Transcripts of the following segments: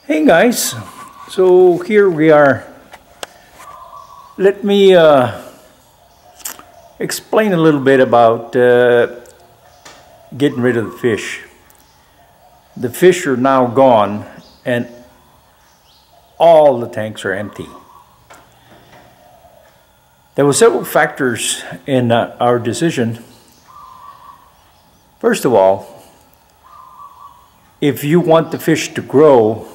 Hey guys, so here we are. Let me explain a little bit about getting rid of the fish. The fish are now gone and all the tanks are empty. There were several factors in our decision. First of all, if you want the fish to grow,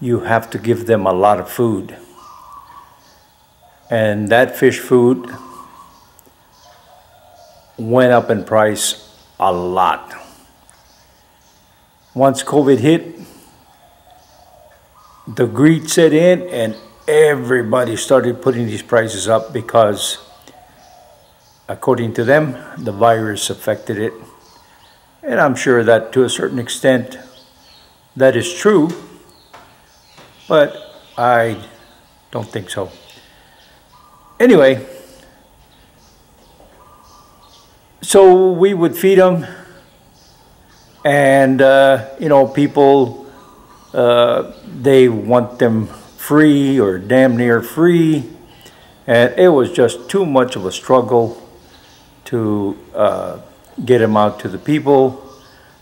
you have to give them a lot of food. And that fish food went up in price a lot. Once COVID hit, the greed set in and everybody started putting these prices up because, according to them, the virus affected it. And I'm sure that to a certain extent that is true, but I don't think so. Anyway, so we would feed them, and people, they want them free or damn near free, and it was just too much of a struggle to get them out to the people.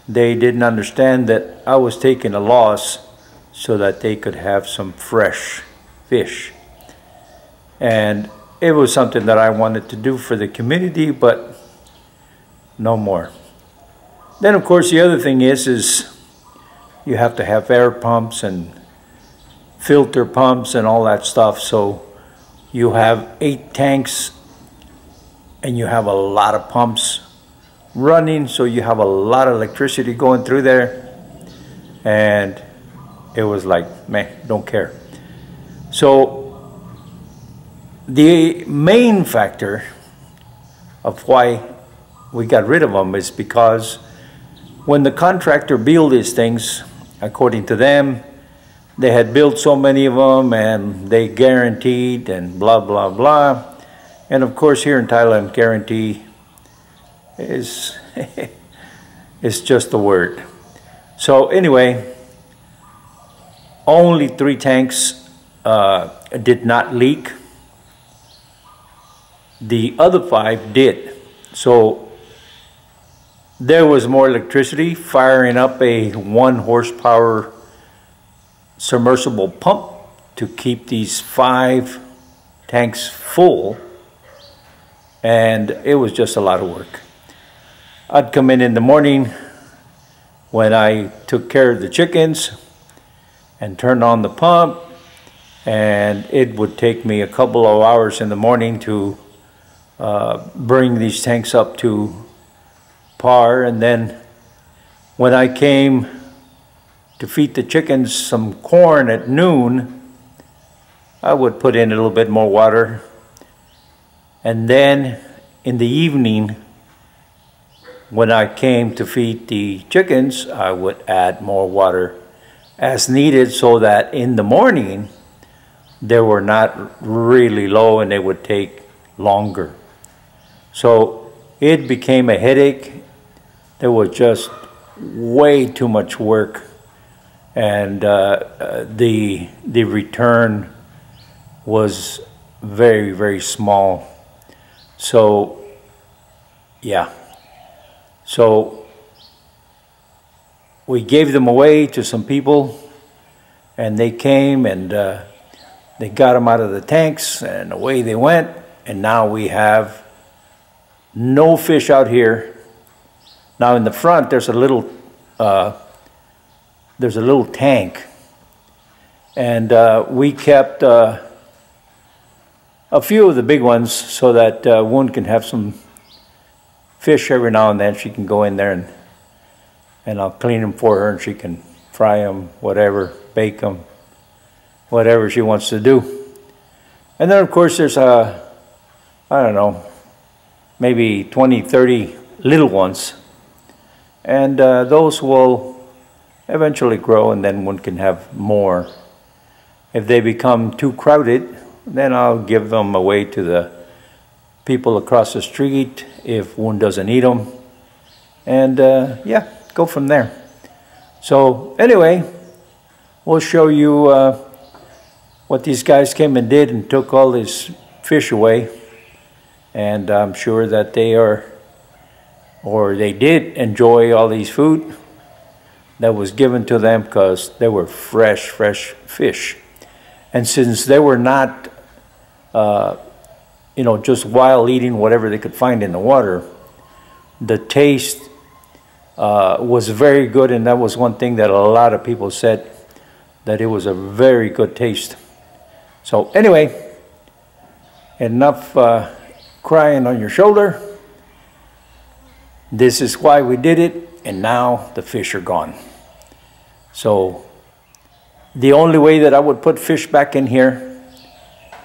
They didn't understand that I was taking a loss so that they could have some fresh fish. And it was something that I wanted to do for the community, but no more. Then of course the other thing is you have to have air pumps and filter pumps and all that stuff. So you have 8 tanks and you have a lot of pumps running, so you have a lot of electricity going through there, and it was like, man, don't care. So the main factor of why we got rid of them is because when the contractor built these things, according to them, they had built so many of them and they guaranteed and blah, blah, blah. And of course here in Thailand, guarantee is just a word. So anyway, only 3 tanks did not leak. The other 5 did. So there was more electricity firing up a 1 horsepower submersible pump to keep these 5 tanks full, and it was just a lot of work. I'd come in the morning when I took care of the chickens and turned on the pump, and it would take me a couple of hours in the morning to bring these tanks up to par. And then when I came to feed the chickens some corn at noon, I would put in a little bit more water, and then in the evening when I came to feed the chickens, I would add more water as needed, so that in the morning they were not really low and they would take longer. So it became a headache. There was just way too much work, and the return was very, very small. So yeah. So we gave them away to some people, and they came and they got them out of the tanks and away they went. And now we have no fish out here. Now in the front there's a little tank, and we kept a few of the big ones so that Woon can have some fish every now and then. She can go in there and I'll clean them for her, and she can fry them, whatever, bake them, whatever she wants to do. And then of course there's I don't know, maybe 20, 30 little ones, and those will eventually grow, and then one can have more. If they become too crowded, then I'll give them away to the people across the street if one doesn't eat them, and yeah, go from there. So anyway, we'll show you what these guys came and did and took all this fish away. And I'm sure that they are, or they did enjoy all these food that was given to them, because they were fresh fish. And since they were not, you know, just wild eating whatever they could find in the water, the taste was very good. And that was one thing that a lot of people said, that it was a very good taste. So anyway, enough crying on your shoulder. This is why we did it, and now the fish are gone. So the only way that I would put fish back in here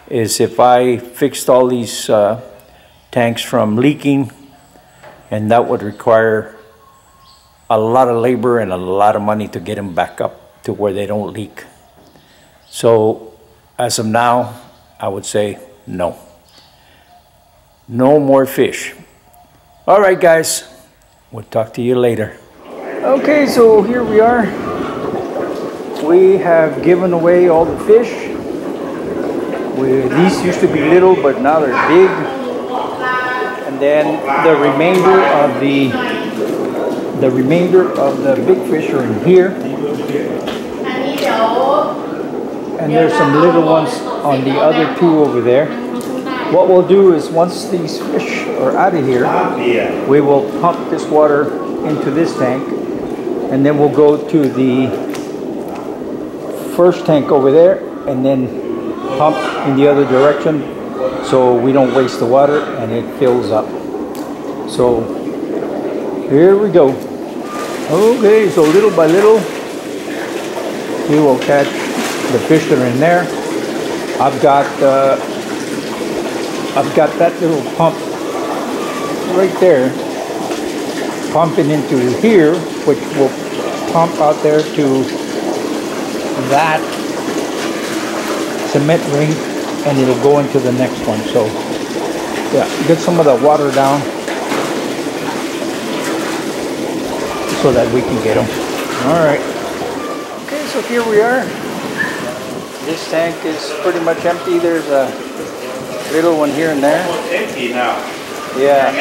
is if I fixed all these tanks from leaking, and that would require a lot of labor and a lot of money to get them back up to where they don't leak. So as of now, I would say no. No more fish. All right, guys, we'll talk to you later. Okay, so here we are. We have given away all the fish. These used to be little, but now they're big. And then the remainder of the big fish are in here. And there's some little ones on the other two over there. What we'll do is, once these fish are out of here, we will pump this water into this tank, and then we'll go to the first tank over there and then pump in the other direction, so we don't waste the water and it fills up. So here we go. Okay, so little by little we will catch the fish that are in there. I've got that little pump right there pumping into here, which will pump out there to that cement ring, and it'll go into the next one. So yeah, get some of the water down so that we can get them. All right. Okay, so here we are. This tank is pretty much empty. There's a little one here and there. Almost empty now. Yeah.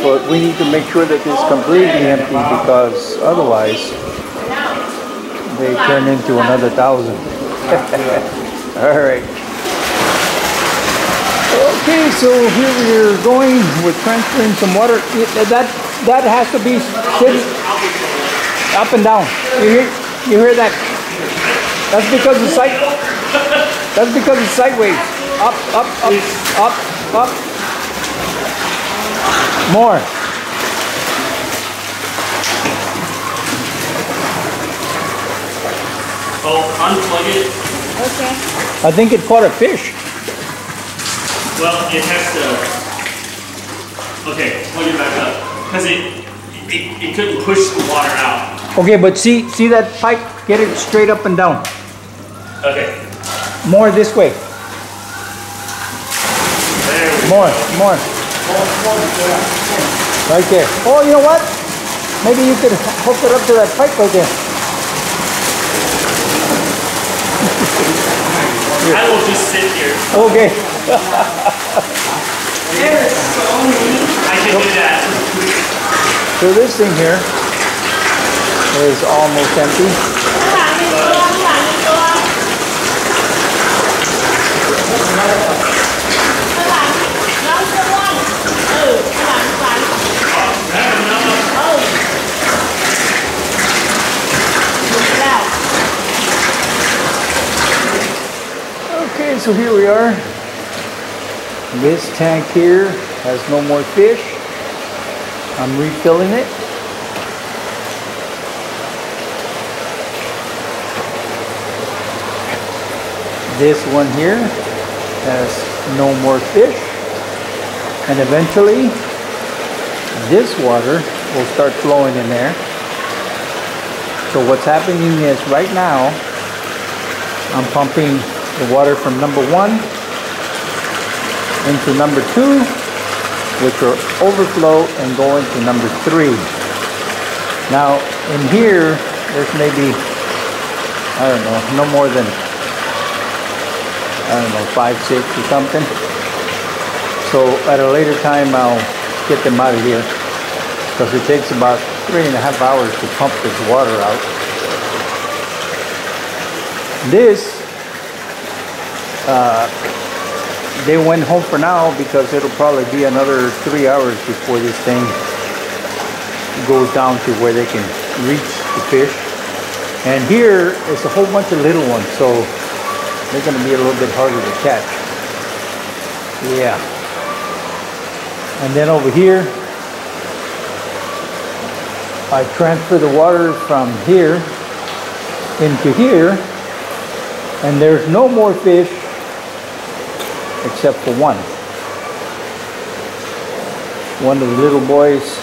But we need to make sure that it's completely empty, because otherwise they turn into another 1,000. All right. Okay, so here we're going. We're transferring some water. That has to be sitting up and down. You hear that? That's because it's sideways. Up, up, up, up, up. More. Oh, unplug it. Okay. I think it caught a fish. Well, it has to. Okay, plug it back up, because it couldn't push the water out. Okay, but see that pipe? Get it straight up and down. Okay. More this way. There we More, go. more. Right there. Oh, you know what? Maybe you could hook it up to that pipe right there. I will just sit here. Okay. I can do that. So this thing here is almost empty. Okay, so here we are. This tank here has no more fish. I'm refilling it. This one here has no more fish. And eventually, this water will start flowing in there. So what's happening is, right now, I'm pumping the water from number 1 into number 2, which will overflow and go into number 3. Now, in here, There's maybe, I don't know, no more than, I don't know, 5, 6 or something. So at a later time I'll get them out of here because it takes about 3.5 hours to pump this water out. This, they went home for now because it'll probably be another 3 hours before this thing goes down to where they can reach the fish. And here is a whole bunch of little ones, so they're going to be a little bit harder to catch. Yeah. And then over here, I transfer the water from here into here, and there's no more fish except for one. One of the little boys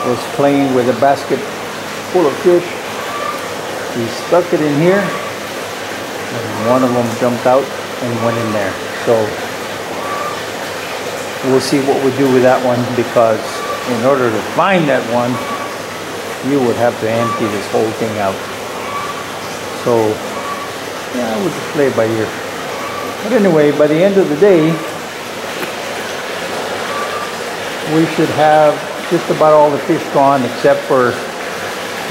was playing with a basket full of fish. He stuck it in here, and one of them jumped out and went in there. So we'll see what we do with that one, because in order to find that one, you would have to empty this whole thing out. So yeah, we'll just play it by ear. But anyway, by the end of the day, we should have just about all the fish gone except for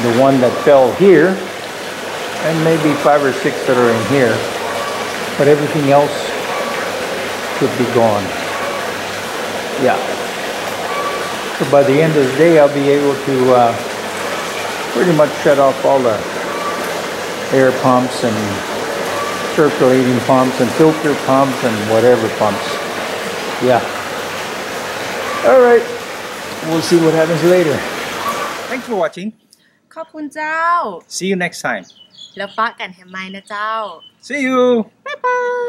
the one that fell here, and maybe 5 or 6 that are in here. But everything else should be gone. Yeah. So by the end of the day, I'll be able to pretty much shut off all the air pumps and circulating pumps and filter pumps and whatever pumps. Yeah. All right. We'll see what happens later. Thanks for watching. ขอบคุณเจ้า See you next time. แล้วปะกันแฮมไมนะเจ้า See you. Bye bye